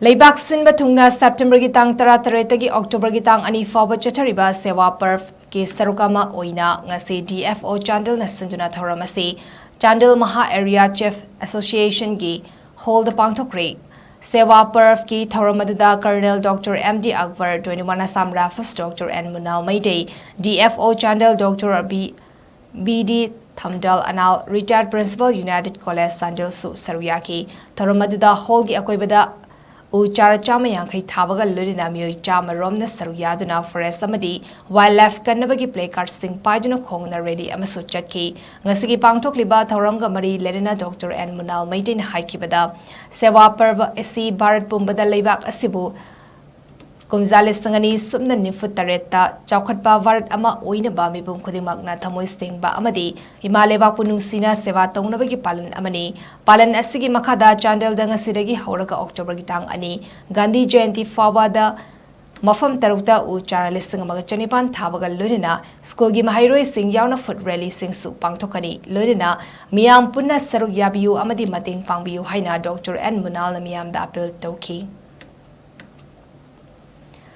LEIBAK SINBA THUNGNA September ki tang 13 ki October ki tang 2 FAOBA CHATHARIBA Sewa Parv ki Saruk Amma Oina Ngashi Dfo Chandel na Sinduna Thouram asi Chandel MAHA Area Chief Association ki hold Pangthokkhre Sewa Parv ki Thouram aduda Colonel Dr. MD Akbar 21 Assam Rifles Dr. N Munal Maidei Dfo Chandel Dr. BD Chandel Anal Retired Principal United College Chandel Su Saruyaki Thouram aduda hold ki akoibada Uchara chama yankai thabaga lurina miyoi chama romna saruyaduna forest amadi wildlife kannabagi placard sing paiduna khongna ready amasu chatki ngasigi pangthokliba thauramga mari lerina Dr. N Munal Maitin haikibada Sewa Parv asi Bharat pumbada LEIBAK asibu Kumzalis tangani sumna nifut tareta chaukhatpa Bharat Amma Oina ba mibum khudimagna thamoi singba amadi himaleba punungsina sewa tongnabagi palan amani palan asigi makhada Chandel da ngasidagi hauraga October gi tang ani Gandhi Jayanti FAOBA da mafam tarukta u chara listing amaga chanipan thabaga loina school gi mahairoi sing yauna foot rally sing su pangthokani loina miyam punna saruk yabiu amadi mating pangbiu haina Dr. N Munal na miyam da appeal tauki